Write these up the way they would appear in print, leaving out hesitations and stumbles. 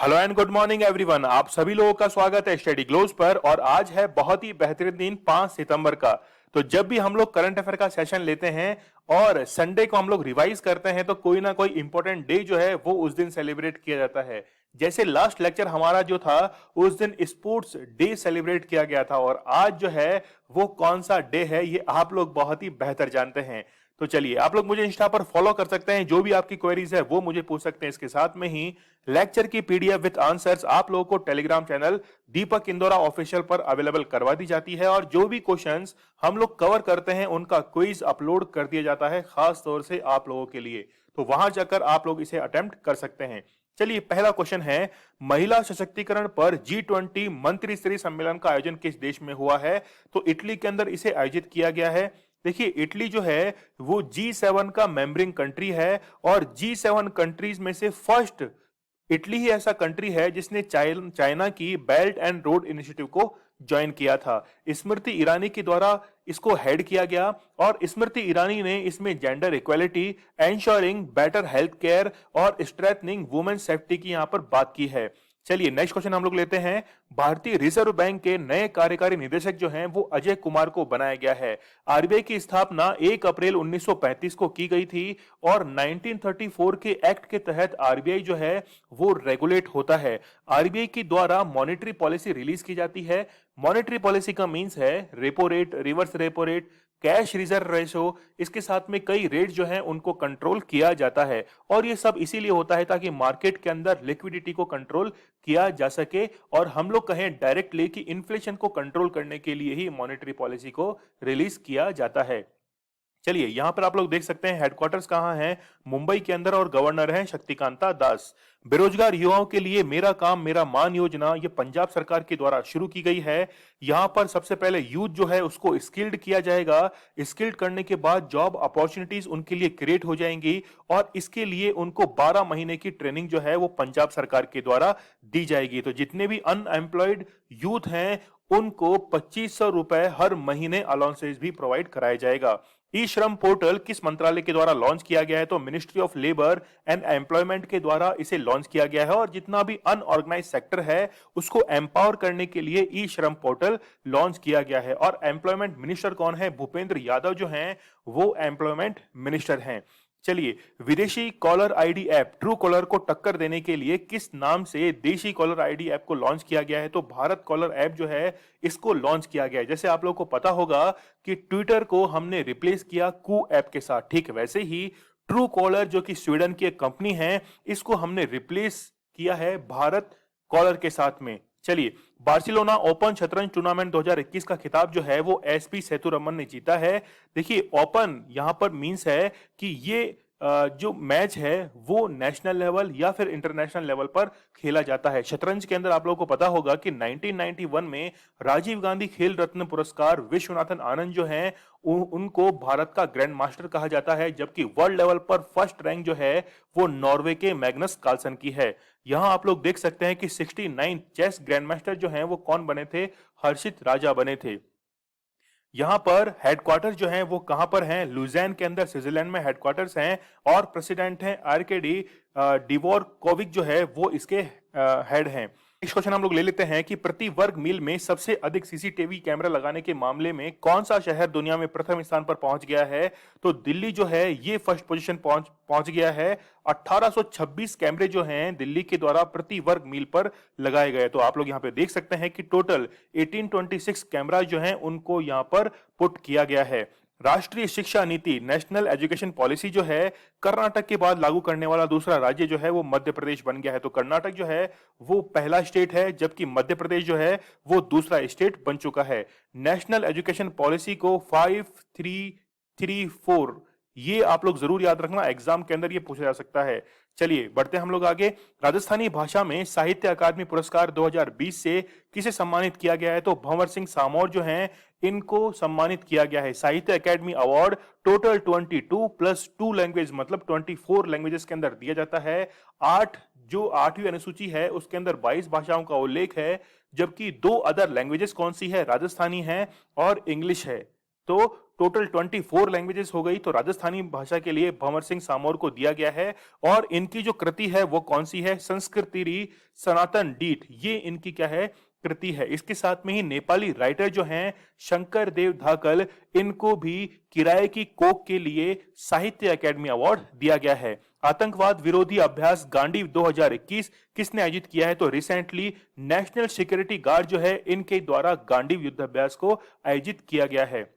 Hello and good morning everyone. आप सभी लोगों का स्वागत है स्टडी ग्लोज पर। और आज है बहुत ही बेहतरीन दिन 5 सितंबर का। तो जब भी हम लोग करंट अफेयर का सेशन लेते हैं और संडे को हम लोग रिवाइज करते हैं तो कोई ना कोई इंपॉर्टेंट डे जो है वो उस दिन सेलिब्रेट किया जाता है। जैसे लास्ट लेक्चर हमारा जो था उस दिन स्पोर्ट्स डे सेलिब्रेट किया गया था, और आज जो है वो कौन सा डे है ये आप लोग बहुत ही बेहतर जानते हैं। तो चलिए, आप लोग मुझे इंस्टा पर फॉलो कर सकते हैं, जो भी आपकी क्वेरीज है वो मुझे पूछ सकते हैं। इसके साथ में ही लेक्चर की पीडीएफ विद आंसर्स आप लोगों को टेलीग्राम चैनल दीपक इंदौरा ऑफिशियल पर अवेलेबल करवा दी जाती है, और जो भी क्वेश्चंस हम लोग कवर करते हैं उनका क्विज अपलोड कर दिया जाता है खास तौर से आप लोगों के लिए। तो वहां जाकर आप लोग इसे अटेम्प्ट कर सकते हैं। चलिए, पहला क्वेश्चन है, महिला सशक्तिकरण पर G20 मंत्री स्तरीय सम्मेलन का आयोजन किस देश में हुआ है? तो इटली के अंदर इसे आयोजित किया गया है। देखिए, इटली जो है वो G7 का मेंबरिंग कंट्री है, और G7 कंट्रीज में से फर्स्ट इटली ही ऐसा कंट्री है जिसने चाइना की बेल्ट एंड रोड इनिशिएटिव को ज्वाइन किया था। स्मृति ईरानी के द्वारा इसको हेड किया गया, और स्मृति ईरानी ने इसमें gender equality, ensuring better health care और स्ट्रेंथनिंग वुमेन सेफ्टी की यहां पर बात की है। चलिए, नेक्स्ट क्वेश्चन हम लोग लेते हैं। भारतीय रिजर्व बैंक के नए कार्यकारी निदेशक जो हैं वो अजय कुमार को बनाया गया है। आरबीआई की स्थापना 1 अप्रैल 1935 को की गई थी, और 1934 के एक्ट के तहत आरबीआई जो है वो रेगुलेट होता है। आरबीआई के द्वारा मॉनेटरी पॉलिसी रिलीज की जाती है। मॉनेटरी पॉलिसी का मींस है repo rate, reverse repo rate, cash reserve ratio. इसके साथ में कई रेट जो हैं उनको कंट्रोल किया जाता है, और ये सब इसीलिए होता है ताकि मार्केट के अंदर लिक्विडिटी को कंट्रोल किया जा सके, और हम लोग कहें डायरेक्टली कि इन्फ्लेशन को कंट्रोल करने के लिए ही मॉनेटरी पॉलिसी को रिलीज किया जाता है। चलिए, यहां पर आप लोग देख सकते हैं हेडक्वार्टर्स कहां है, मुंबई के अंदर, और गवर्नर हैं शक्तिकांता दास। बेरोजगार युवाओं के लिए मेरा काम मेरा मान योजना ये पंजाब सरकार के द्वारा शुरू की गई है। यहां पर सबसे पहले यूथ जो है उसको स्किल्ड किया जाएगा। स्किल्ड करने के बाद जॉब अपॉर्चुनिटीज उनके लिए क्रिएट हो जाएंगी, और इसके लिए उनको 12 महीने की ट्रेनिंग जो है वो पंजाब सरकार के द्वारा दी जाएगी। तो जितने भी अनएम्प्लॉयड यूथ हैं उनको 2500 रुपए हर महीने अलाउंसेस भी प्रोवाइड कराया जाएगा। ई श्रम पोर्टल किस मंत्रालय के द्वारा लॉन्च किया गया है? तो ministry of labour and employment के द्वारा इसे लॉन्च किया गया है, और जितना भी अनऑर्गेनाइज सेक्टर है उसको एम्पावर करने के लिए ई श्रम पोर्टल लॉन्च किया गया है। और एम्प्लॉयमेंट मिनिस्टर कौन है? भूपेंद्र यादव जो हैं वो एम्प्लॉयमेंट मिनिस्टर हैं। चलिए, विदेशी caller ID app true collar को टक्कर देने के लिए किस नाम से देशी कॉलर आईडी ऐप को लॉन्च किया गया है? तो भारत कॉलर ऐप जो है इसको लॉन्च किया गया है। जैसे आप लोगों को पता होगा कि ट्विटर को हमने रिप्लेस किया कू ऐप के साथ, ठीक वैसे ही ट्रू कॉलर जो कि स्वीडन की एक कंपनी है इसको हमने रिप्लेस किया है भारत कॉलर के साथ में। चलिए, बार्सिलोना ओपन शतरंज टूर्नामेंट 2021 का खिताब जो है वो एसपी सेतुरमन ने जीता है। देखिए, ओपन यहां पर मींस है कि ये जो मैच है वो नेशनल लेवल या फिर इंटरनेशनल लेवल पर खेला जाता है। शतरंज के अंदर आप लोगों को पता होगा कि 1991 में राजीव गांधी खेल रत्न पुरस्कार विश्वनाथन आनंद जो हैं उनको भारत का ग्रैंड मास्टर कहा जाता है, जबकि वर्ल्ड लेवल पर फर्स्ट रैंक जो है वो नॉर्वे के मैग्नस कार्लसन की है। यहां आप लोग देख सकते हैं कि 69 चेस ग्रैंड मास्टर जो हैं वो कौन बने थे? हर्षित राजा बने थे। यहां पर हेडक्वार्टर जो हैं वो कहां पर हैं? लुजैन के अंदर स्विट्जरलैंड में हेडक्वार्टर्स हैं, और प्रेसिडेंट हैं आरकेडी डिवोरकोविक जो है वो इसके हेड हैं। नेक्स्ट क्वेश्चन हम लोग ले लेते हैं कि प्रति वर्ग मील में सबसे अधिक सीसीटीवी कैमरा लगाने के मामले में कौन सा शहर दुनिया में प्रथम स्थान पर पहुंच गया है? तो दिल्ली जो है ये फर्स्ट पोजीशन पहुंच गया है। 1826 कैमरे जो हैं दिल्ली के द्वारा प्रति वर्ग मील पर लगाए गए। तो आप लोग यहां पे देख सकते हैं कि टोटल 1826 कैमरा जो हैं उनको यहां पर पुट किया गया है। राष्ट्रीय शिक्षा नीति नेशनल एजुकेशन पॉलिसी जो है कर्नाटक के बाद लागू करने वाला दूसरा राज्य जो है वो मध्य प्रदेश बन गया है। तो कर्नाटक जो है वो पहला स्टेट है, जबकि मध्य प्रदेश जो है वो दूसरा स्टेट बन चुका है। नेशनल एजुकेशन पॉलिसी को 5334 ये आप लोग जरूर याद रखना, एग्जाम के अंदर ये पूछा जा सकता है। चलिए, बढ़ते हम लोग आगे। राजस्थानी भाषा में साहित्य अकादमी पुरस्कार 2020 से किसे सम्मानित किया गया है? तो भंवर सिंह सामोर जो हैं इनको सम्मानित किया गया है। साहित्य अकादमी अवार्ड टोटल 22 प्लस 2 लैंग्वेज मतलब 24 लैंग्वेजेस के अंदर दिया जाता है। जो 8वीं अनुसूची है उसके अंदर 22 भाषाओं का उल्लेख है, जबकि 2 अदर लैंग्वेजेस कौन सी है? राजस्थानी है और इंग्लिश है। तो टोटल 24 लैंग्वेजेस हो गई। तो राजस्थानी भाषा के लिए भंवर सिंह सामोर को दिया गया है। और इनकी जो कृति है वो कौन सी है? संस्कृतिरी सनातन डीठ, ये इनकी क्या है? कृति है। इसके साथ में ही नेपाली राइटर जो हैं शंकर देव धाकल, इनको भी किराए की कोक के लिए साहित्य अकेडमी अवार्ड दिया गया है। आतंकवाद विरोधी अभ्यास गांडी 2021 किसने आयोजित किया है? तो रिसेंटली नेशनल सिक्योरिटी गार्ड जो है इनके द्वारा गांडी युद्ध अभ्यास को आयोजित किया गया है।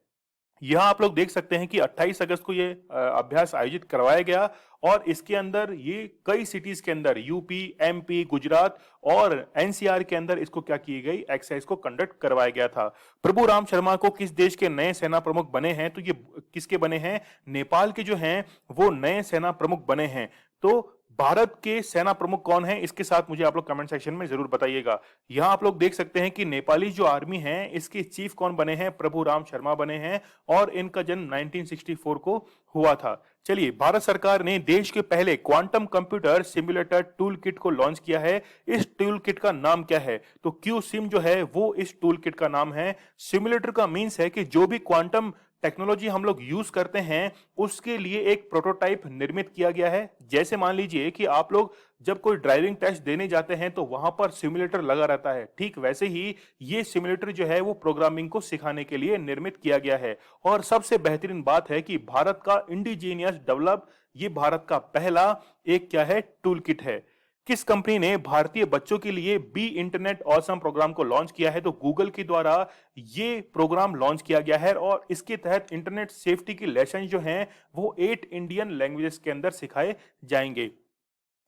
यहाँ आप लोग देख सकते हैं कि 28 अगस्त को ये अभ्यास आयोजित करवाया गया और इसके अंदर ये कई सिटीज के अंदर यूपी, एमपी, गुजरात और एनसीआर के अंदर इसको क्या की गई? एक्सरसाइज को कंडक्ट करवाया गया था। प्रभु राम शर्मा को किस देश के नए सेना प्रमुख बने हैं? तो ये किसके बने हैं? नेपाल के जो हैं वो नए सेना प्रमुख बने हैं। तो भारत के सेना प्रमुख कौन है? इसके साथ मुझे आप लोग कमेंट सेक्शन में जरूर बताइएगा। यहां आप लोग देख सकते हैं कि नेपाली जो आर्मी है इसके चीफ कौन बने हैं? प्रभु राम शर्मा बने हैं और इनका जन्म 1964 को हुआ था। चलिए, भारत सरकार ने देश के पहले quantum computer simulator tool kit को लॉन्च किया है। इस टूल किट का नाम क्या है? तो क्यू सिम जो है वो इस टूल किट का नाम है। सिमुलेटर का मीन्स है कि जो भी क्वांटम टेक्नोलॉजी हम लोग यूज करते हैं उसके लिए एक प्रोटोटाइप निर्मित किया गया है। जैसे मान लीजिए कि आप लोग जब कोई ड्राइविंग टेस्ट देने जाते हैं तो वहां पर सिमुलेटर लगा रहता है, ठीक वैसे ही ये सिमुलेटर जो है वो प्रोग्रामिंग को सिखाने के लिए निर्मित किया गया है। और सबसे बेहतरीन बात है कि भारत का इंडिजीनियस डेवलप, ये भारत का पहला एक क्या है? टूल किट है। किस कंपनी ने भारतीय बच्चों के लिए बी इंटरनेट ऑसम प्रोग्राम को लॉन्च किया है? तो गूगल के द्वारा ये प्रोग्राम लॉन्च किया गया है और इसके तहत इंटरनेट सेफ्टी के लेसन जो हैं वो 8 इंडियन लैंग्वेजेस के अंदर सिखाए जाएंगे।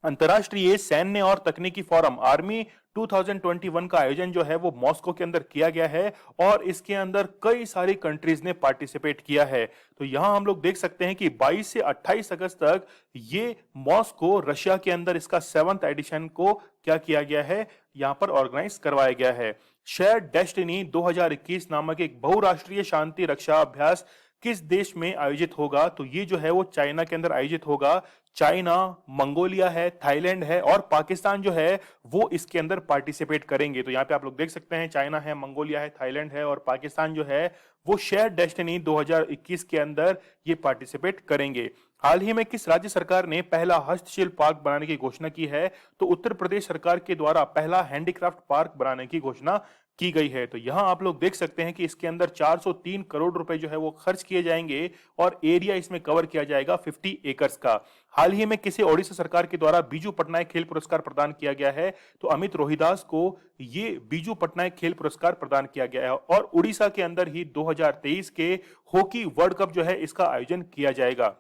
अंतर्राष्ट्रीय सैन्य और तकनीकी फोरम आर्मी 2021 का आयोजन जो है वो मॉस्को के अंदर किया गया है और इसके अंदर कई सारी कंट्रीज ने पार्टिसिपेट किया है। तो यहां हम लोग देख सकते हैं कि 22 से 28 अगस्त तक ये मॉस्को रशिया के अंदर इसका 7th एडिशन को क्या किया गया है? यहां पर ऑर्गेनाइज करवाया गया है। शेयर डेस्टिनी 2021 नामक एक बहुराष्ट्रीय शांति रक्षा अभ्यास किस देश में आयोजित होगा? तो ये जो है वो चाइना के अंदर आयोजित होगा। चाइना, मंगोलिया है, थाईलैंड है और पाकिस्तान जो है वो इसके अंदर पार्टिसिपेट करेंगे। तो यहाँ पे आप लोग देख सकते हैं चाइना है, मंगोलिया है, थाईलैंड है और पाकिस्तान जो है वो शेयर डेस्टिनी 2021 के अंदर ये पार्टिसिपेट करेंगे। हाल ही में किस राज्य सरकार ने पहला हस्तशिल्प पार्क बनाने की घोषणा की है? तो उत्तर प्रदेश सरकार के द्वारा पहला हैंडीक्राफ्ट पार्क बनाने की घोषणा की गई है। तो यहां आप लोग देख सकते हैं कि इसके अंदर 403 करोड़ रुपए जो है वो खर्च किए जाएंगे और एरिया इसमें कवर किया जाएगा 50 एकर्स का। हाल ही में किसे ओडिशा सरकार के द्वारा बीजू पटनायक खेल पुरस्कार प्रदान किया गया है? तो अमित रोहिदास को ये बीजू पटनायक खेल पुरस्कार प्रदान किया गया है और उड़ीसा के अंदर ही 2023 के हॉकी वर्ल्ड कप जो है इसका आयोजन किया जाएगा।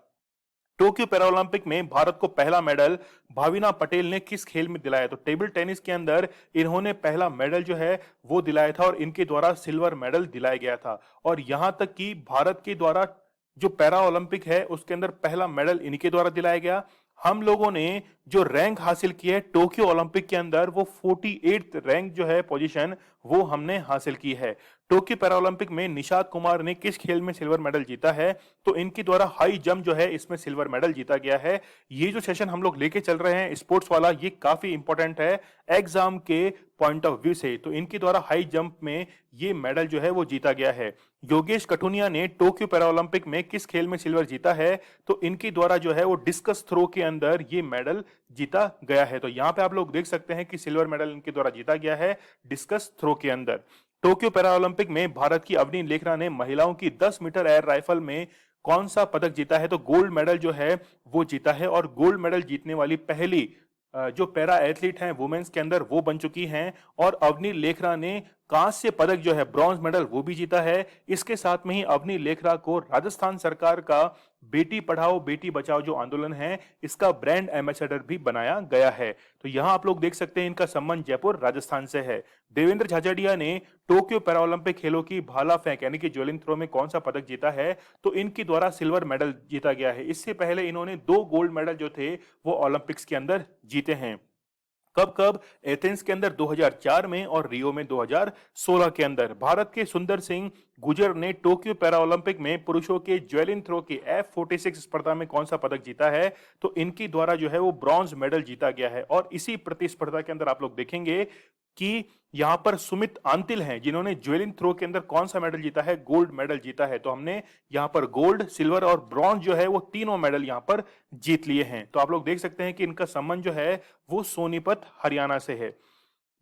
टोक्यो पैरालंपिक में भारत को पहला मेडल भाविना पटेल ने किस खेल में दिलाया? तो टेबल टेनिस के अंदर इन्होंने पहला मेडल जो है वो दिलाया था और इनके द्वारा सिल्वर मेडल दिलाया गया था। और यहां तक कि भारत के द्वारा जो पैरा ओलंपिक है उसके अंदर पहला मेडल इनके द्वारा दिलाया गया। हम लोगों ने जो रैंक हासिल की है टोक्यो ओलंपिक के अंदर वो 48th रैंक जो है पोजीशन वो हमने हासिल की है। टोक्यो पैरालंपिक में निशात कुमार ने किस खेल में सिल्वर मेडल जीता है? तो इनके द्वारा हाई जंप जो है इसमें सिल्वर मेडल जीता गया है। ये जो सेशन हम लोग लेके चल रहे हैं स्पोर्ट्स वाला, ये काफी इंपॉर्टेंट है एग्जाम के पॉइंट ऑफ व्यू से। तो इनके द्वारा हाई जंप में ये मेडल जो है वो जीता गया है। योगेश कठुनिया ने टोक्यो पैरालंपिक में किस खेल में सिल्वर जीता है? तो इनके द्वारा जो है वो डिस्कस थ्रो के अंदर ये मेडल जीता गया है। तो यहाँ पे आप लोग देख सकते हैं कि सिल्वर मेडल इनके द्वारा जीता गया है डिस्कस थ्रो के अंदर। टोक्यो पैरालंपिक में भारत की अवनी लेखरा ने महिलाओं की 10 मीटर एयर राइफल में कौन सा पदक जीता है? तो गोल्ड मेडल जो है वो जीता है और गोल्ड मेडल जीतने वाली पहली जो पैरा एथलीट हैं वुमेन्स के अंदर वो बन चुकी हैं। और अवनी लेखरा ने कांस्य पदक जो है ब्रॉन्ज मेडल वो भी जीता है। इसके साथ में ही अवनी लेखरा को राजस्थान सरकार का बेटी पढ़ाओ बेटी बचाओ जो आंदोलन है इसका ब्रांड एम्बेसडर भी बनाया गया है। तो यहां आप लोग देख सकते हैं इनका संबंध जयपुर राजस्थान से है। देवेंद्र झाझड़िया ने टोक्यो पैरालंपिक खेलों की भाला फेंक यानी कि ज्वेलिंग थ्रो में कौन सा पदक जीता है? तो इनके द्वारा सिल्वर मेडल जीता गया है। इससे पहले इन्होंने 2 गोल्ड मेडल जो थे वो ओलंपिक्स के अंदर जीते हैं। कब कब? एथेंस के अंदर 2004 में और रियो में 2016 के अंदर। भारत के सुंदर सिंह गुजर ने टोक्यो पैरालंपिक में पुरुषों के ज्वेलिन थ्रो की F46 स्पर्धा में कौन सा पदक जीता है? तो इनके द्वारा जो है वो ब्रॉन्ज मेडल जीता गया है। और इसी प्रतिस्पर्धा के अंदर आप लोग देखेंगे कि यहाँ पर सुमित आंतिल हैं जिन्होंने ज्वेलिन थ्रो के अंदर कौन सा मेडल जीता है, गोल्ड मेडल जीता है। तो हमने यहाँ पर गोल्ड, सिल्वर और ब्रॉन्ज जो है वो तीनों मेडल यहाँ पर जीत लिए हैं। तो आप लोग देख सकते हैं कि इनका संबंध जो है वो सोनीपत हरियाणा से है।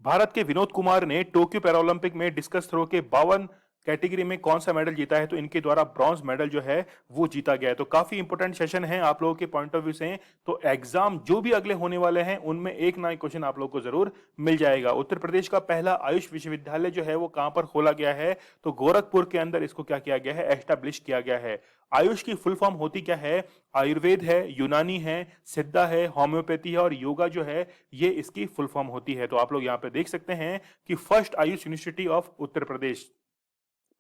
भारत के विनोद कुमार ने टोक्यो पैरालंपिक में डिस्कस थ्रो के 52 कैटेगरी में कौन सा मेडल जीता है, तो इनके द्वारा ब्रॉन्ज मेडल जो है वो जीता गया है। तो काफी इंपॉर्टेंट सेशन है आप लोगों के पॉइंट ऑफ व्यू से। तो एग्जाम जो भी अगले होने वाले हैं उनमें एक ना एक क्वेश्चन आप लोगों को जरूर मिल जाएगा। उत्तर प्रदेश का पहला आयुष विश्वविद्यालय जो है वो कहां पर खोला गया है, तो गोरखपुर के अंदर इसको क्या किया गया है, एस्टैब्लिश किया गया है। आयुष की फुल फॉर्म होती क्या है, आयुर्वेद है, यूनानी है, सिद्धा है, होम्योपैथी है और योगा जो है ये इसकी फुल फॉर्म होती है। तो आप लोग यहाँ पे देख सकते हैं कि first Ayush university of Uttar Pradesh.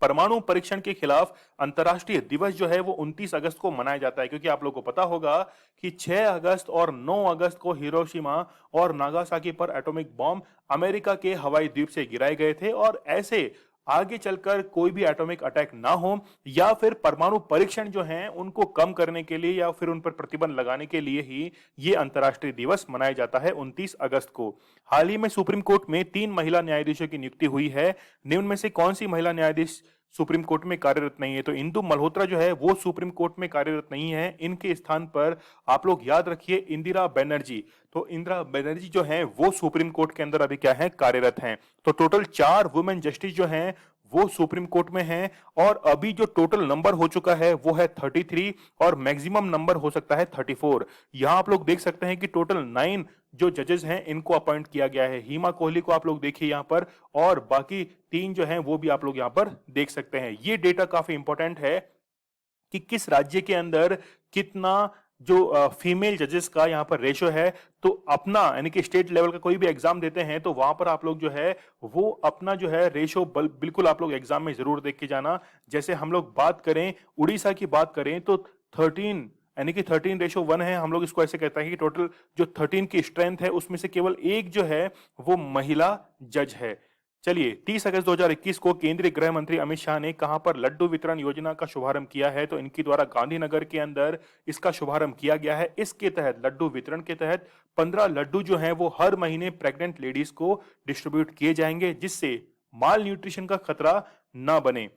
परमाणु परीक्षण के खिलाफ अंतर्राष्ट्रीय दिवस जो है वो 29 अगस्त को मनाया जाता है, क्योंकि आप लोगों को पता होगा कि 6 अगस्त और 9 अगस्त को हिरोशिमा और नागासाकी पर एटॉमिक बॉम्ब अमेरिका के हवाई द्वीप से गिराए गए थे। और ऐसे आगे चलकर कोई भी एटॉमिक अटैक ना हो या फिर परमाणु परीक्षण जो हैं उनको कम करने के लिए या फिर उन पर प्रतिबंध लगाने के लिए ही ये अंतर्राष्ट्रीय दिवस मनाया जाता है 29 अगस्त को। हाल ही में सुप्रीम कोर्ट में 3 महिला न्यायाधीशों की नियुक्ति हुई है। निम्न में से कौन सी महिला न्यायाधीश सुप्रीम कोर्ट में कार्यरत नहीं है, तो इंदु मल्होत्रा जो है वो सुप्रीम कोर्ट में कार्यरत नहीं है। इनके स्थान पर आप लोग याद रखिए इंदिरा बनर्जी। तो इंदिरा बनर्जी जो है वो सुप्रीम कोर्ट के अंदर अभी क्या है, कार्यरत हैं। तो टोटल 4 वुमेन जस्टिस जो हैं वो सुप्रीम कोर्ट में हैं। और अभी जो टोटल नंबर हो चुका है वो है 33 और मैक्सिमम नंबर हो सकता है 34। यहां आप लोग देख सकते हैं कि टोटल 9 जो जजेस हैं इनको अपॉइंट किया गया है। हिमा कोहली को आप लोग देखिए यहां पर, और बाकी 3 जो हैं वो भी आप लोग यहां पर देख सकते हैं। ये डेटा काफी इंपॉर्टेंट है कि किस राज्य के अंदर कितना जो फीमेल जजेस का यहाँ पर रेशो है। तो अपना यानी कि स्टेट लेवल का कोई भी एग्जाम देते हैं तो वहां पर आप लोग जो है वो अपना जो है रेशो बिल्कुल आप लोग एग्जाम में जरूर देख के जाना। जैसे हम लोग बात करें उड़ीसा की बात करें तो 13 यानी कि 13:1 है। हम लोग इसको ऐसे कहते हैं कि टोटल जो 13 की स्ट्रेंथ है उसमें से केवल एक जो है वो महिला जज है। चलिए 30 अगस्त 2021 को केंद्रीय गृह मंत्री अमित शाह ने कहां पर लड्डू वितरण योजना का शुभारंभ किया है, तो इनके द्वारा गांधीनगर के अंदर इसका शुभारंभ किया गया है। इसके तहत लड्डू वितरण के तहत 15 लड्डू जो हैं वो हर महीने प्रेग्नेंट लेडीज को डिस्ट्रीब्यूट किए जाएंगे, जिससे माल न्यूट्रिशन का खतरा ना बने।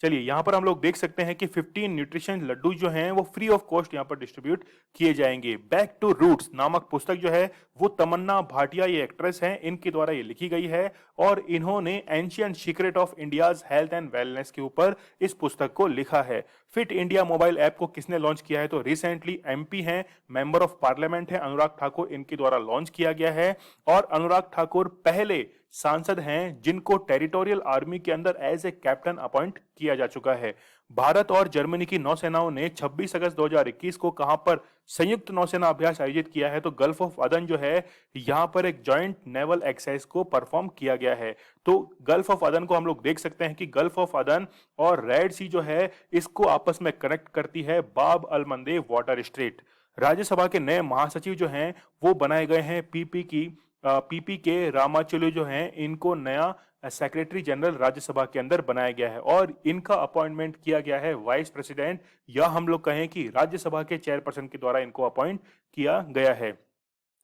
चलिए यहां पर हम लोग देख सकते हैं कि 15 न्यूट्रिशन लड्डू जो हैं वो फ्री ऑफ कॉस्ट यहां पर डिस्ट्रीब्यूट किए जाएंगे। बैक टू रूट्स नामक पुस्तक जो है वो तमन्ना भाटिया, ये एक्ट्रेस हैं, इनके द्वारा ये लिखी गई है और इन्होंने ancient secret of India's health and wellness के ऊपर इस पुस्तक को लिखा है। फिट इंडिया मोबाइल ऐप को किसने लॉन्च किया है, तो रिसेंटली एमपी हैं, मेंबर ऑफ पार्लियामेंट है अनुराग ठाकुर, इनके द्वारा लॉन्च किया गया है। और अनुराग ठाकुर पहले सांसद हैं जिनको टेरिटोरियल आर्मी के अंदर एज ए कैप्टन अपॉइंट किया जा चुका है। भारत और जर्मनी की नौसेनाओं ने 26 अगस्त 2021 को कहां पर संयुक्त नौसेना अभ्यास आयोजित किया है, तो गल्फ ऑफ अदन जो है यहां पर एक जॉइंट नेवल एक्सरसाइज को परफॉर्म किया गया है। तो गल्फ ऑफ अदन को हम लोग देख सकते हैं कि गल्फ ऑफ अदन और रेड सी जो है इसको आपस में कनेक्ट करती है बाब अल मंदेब वाटर स्ट्रेट। राज्यसभा के नए महासचिव जो हैं वो बनाए गए हैं पीपी के रामाचुलू जो हैं, इनको नया सेक्रेटरी जनरल राज्यसभा के अंदर बनाया गया है और इनका अपॉइंटमेंट किया गया है वाइस प्रेसिडेंट या हम लोग कहें कि राज्यसभा के चेयरपर्सन के द्वारा इनको अपॉइंट किया गया है।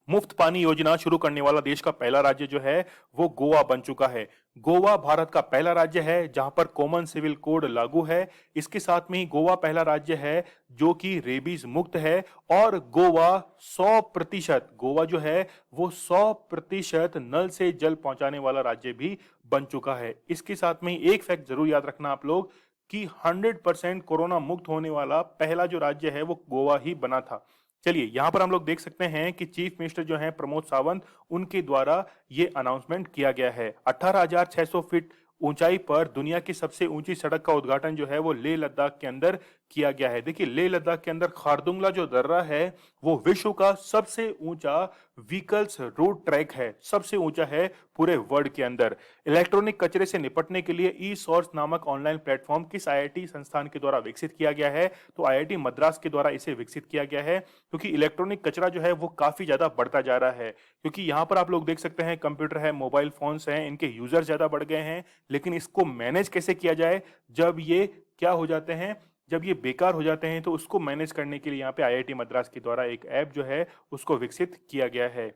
मुफ्त पानी योजना शुरू करने वाला देश का पहला राज्य जो है वो गोवा बन चुका है। गोवा भारत का पहला राज्य है जहां पर कॉमन सिविल कोड लागू है। इसके साथ में ही गोवा पहला राज्य है जो कि रेबीज मुक्त है और गोवा 100% गोवा जो है वो 100% नल से जल पहुंचाने वाला राज्य भी बन चुका है। इसके साथ में ही एक फैक्ट जरूर याद रखना आप लोग कि 100% कोरोना मुक्त होने वाला पहला जो राज्य है वो गोवा ही बना था। चलिए यहां पर हम लोग देख सकते हैं कि चीफ मिनिस्टर जो हैं प्रमोद सावंत, उनके द्वारा ये अनाउंसमेंट किया गया है। 18,600 फीट ऊंचाई पर दुनिया की सबसे ऊंची सड़क का उद्घाटन जो है वो लेह लद्दाख के अंदर किया गया है। देखिए लेह लद्दाख के अंदर खारदुंगला जो दर्रा है वो विश्व का सबसे ऊंचा व्हीकल्स रोड ट्रैक है, सबसे ऊंचा है पूरे वर्ल्ड के अंदर। इलेक्ट्रॉनिक कचरे से निपटने के लिए ई सोर्स नामक ऑनलाइन प्लेटफॉर्म किस आईआईटी संस्थान के द्वारा विकसित किया गया है, तो आईआईटी मद्रास के द्वारा इसे विकसित किया गया है। क्योंकि इलेक्ट्रॉनिक कचरा जो है वो काफी ज्यादा बढ़ता जा रहा है, क्योंकि यहाँ पर आप लोग देख सकते हैं कंप्यूटर है, मोबाइल फोन्स हैं, इनके यूजर ज्यादा बढ़ गए हैं, लेकिन इसको मैनेज कैसे किया जाए जब ये क्या हो जाते हैं, जब ये बेकार हो जाते हैं, तो उसको मैनेज करने के लिए यहाँ पे आईआईटी मद्रास के द्वारा एक ऐप जो है उसको विकसित किया गया है।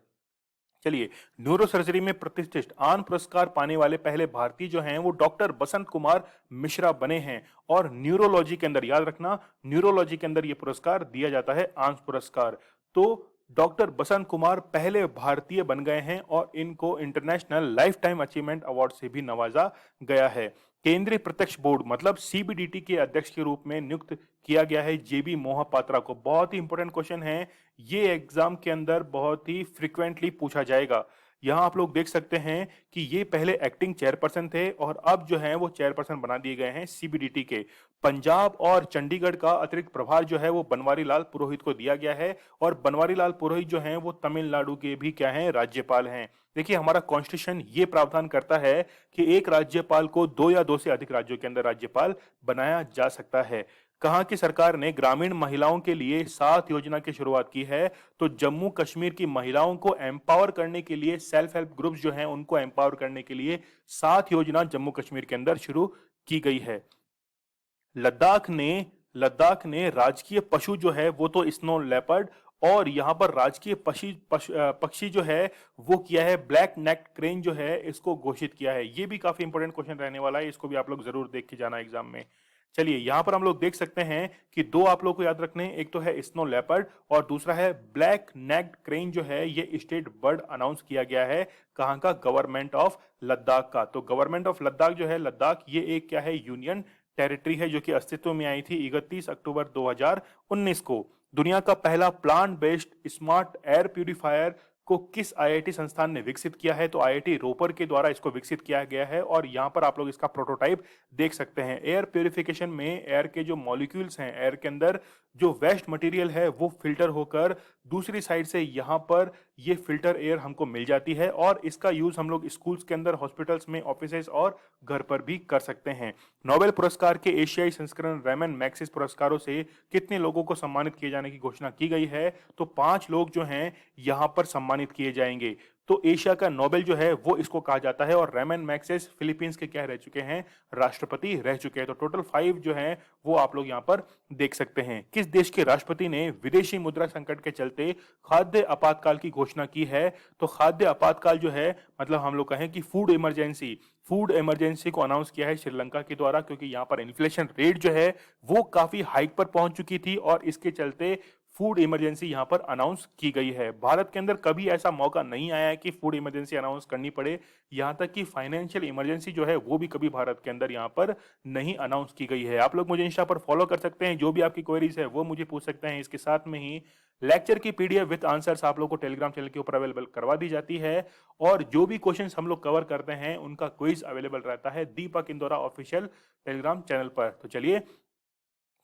चलिए, न्यूरो सर्जरी में प्रतिष्ठित आन पुरस्कार पाने वाले पहले भारतीय जो हैं वो डॉक्टर बसंत कुमार मिश्रा बने हैं। और न्यूरोलॉजी के अंदर याद रखना, न्यूरोलॉजी के अंदर ये पुरस्कार दिया जाता है, आंस पुरस्कार। तो डॉक्टर बसंत कुमार पहले भारतीय बन गए हैं और इनको international life time achievement award से भी नवाजा गया है। केंद्रीय प्रत्यक्ष बोर्ड मतलब सीबीडीटी के अध्यक्ष के रूप में नियुक्त किया गया है जेबी मोहपात्रा को। बहुत ही इंपॉर्टेंट क्वेश्चन है, ये एग्जाम के अंदर बहुत ही फ्रिक्वेंटली पूछा जाएगा। यहाँ आप लोग देख सकते हैं कि ये पहले एक्टिंग चेयरपर्सन थे और अब जो है वो चेयरपर्सन बना दिए गए हैं सीबीडीटी के। पंजाब और चंडीगढ़ का अतिरिक्त प्रभार जो है वो बनवारी लाल पुरोहित को दिया गया है और बनवारी लाल पुरोहित जो हैं वो तमिलनाडु के भी क्या हैं, राज्यपाल हैं। देखिए, हमारा कॉन्स्टिट्यूशन ये प्रावधान करता है कि एक राज्यपाल को दो या दो से अधिक राज्यों के अंदर राज्यपाल बनाया जा सकता है। कहाँ की सरकार ने ग्रामीण महिलाओं के लिए 7 योजना की शुरुआत की है? तो जम्मू कश्मीर की महिलाओं को एम्पावर करने के लिए, सेल्फ हेल्प ग्रुप्स जो हैं उनको एम्पावर करने के लिए 7 योजना जम्मू कश्मीर के अंदर शुरू की गई है। लद्दाख ने राजकीय पशु जो है वो तो स्नो लेपर्ड, और यहाँ पर राजकीय पक्षी जो है वो किया है ब्लैक नेक्ड क्रेन जो है, इसको घोषित किया है। ये भी काफी इंपॉर्टेंट क्वेश्चन रहने वाला है, इसको भी आप लोग जरूर देख के जाना एग्जाम में। चलिए, यहाँ पर हम लोग देख सकते हैं कि दो आप लोग को याद रखने हैं, एक तो है स्नो लेपर्ड और दूसरा है ब्लैक नेक्ड क्रेन जो है ये स्टेट बर्ड अनाउंस किया गया है। कहाँ का? गवर्नमेंट ऑफ लद्दाख का। तो गवर्नमेंट ऑफ लद्दाख जो है, लद्दाख ये एक क्या है, यूनियन टेरिटरी है जो कि अस्तित्व में आई थी 31 अक्टूबर 2019 को। दुनिया का पहला plant based smart air purifier को किस आईआईटी संस्थान ने विकसित किया है? तो आईआईटी रोपर के द्वारा इसको विकसित किया गया है और यहाँ पर आप लोग इसका प्रोटोटाइप देख सकते हैं। एयर प्यूरिफिकेशन में एयर के जो मॉलिक्यूल्स हैं, एयर के अंदर जो वेस्ट मटेरियल है वो फिल्टर होकर दूसरी साइड से यहाँ पर ये फिल्टर एयर हमको मिल जाती है और इसका यूज हम लोग स्कूल्स के अंदर, हॉस्पिटल्स में, ऑफिसेज और घर पर भी कर सकते हैं। नोबेल पुरस्कार के एशियाई संस्करण रैमन मैग्सेसे पुरस्कारों से कितने लोगों को सम्मानित किए जाने की घोषणा की गई है? तो 5 लोग जो हैं यहाँ पर सम्मानित किए जाएंगे। तो एशिया का नोबेल जो है वो इसको कहा जाता है और रैमन मैग्सेसे फिलीपींस के क्या रह चुके हैं? राष्ट्रपति रह चुके हैं। तो टोटल 5 जो हैं वो आप लोग यहाँ पर देख सकते हैं। किस देश के राष्ट्रपति ने विदेशी मुद्रा संकट के चलते खाद्य आपातकाल की घोषणा की है? तो खाद्य आपातकाल जो है मतलब हम लोग कहें कि फूड इमरजेंसी को अनाउंस किया है श्रीलंका के द्वारा, क्योंकि यहाँ पर इन्फ्लेशन रेट जो है वो काफी हाइक पर पहुंच चुकी थी और इसके चलते फूड इमरजेंसी यहां पर अनाउंस की गई है। भारत के अंदर कभी ऐसा मौका नहीं आया है कि फूड इमरजेंसी अनाउंस करनी पड़े, यहां तक कि फाइनेंशियल इमरजेंसी जो है वो भी कभी भारत के अंदर यहां पर नहीं अनाउंस की गई है। आप लोग मुझे इंस्टा पर फॉलो कर सकते हैं, जो भी आपकी क्वेरीज है वो मुझे पूछ सकते हैं। इसके साथ में ही लेक्चर की पीडीएफ विद आंसर्स आप लोग को टेलीग्राम चैनल के ऊपर अवेलेबल करवा दी जाती है और जो भी क्वेश्चंस हम लोग कवर करते हैं उनका क्विज अवेलेबल रहता है दीपक इंदौरा ऑफिशियल टेलीग्राम चैनल पर। तो चलिए,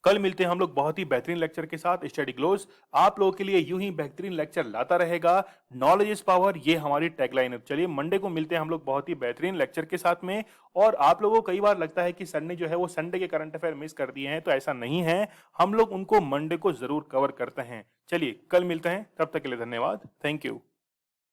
कल मिलते हैं हम लोग बहुत ही बेहतरीन लेक्चर के साथ। स्टडी ग्लोस आप लोगों के लिए यूं ही बेहतरीन लेक्चर लाता रहेगा। नॉलेज इज पावर, ये हमारी टैगलाइन है। चलिए, मंडे को मिलते हैं हम लोग बहुत ही बेहतरीन लेक्चर के साथ में। और आप लोगों को कई बार लगता है कि सर ने जो है वो संडे के करंट अफेयर मिस कर दिए हैं, तो ऐसा नहीं है, हम लोग उनको मंडे को जरूर कवर करते हैं। चलिए, कल मिलते हैं, तब तक के लिए धन्यवाद। Thank you.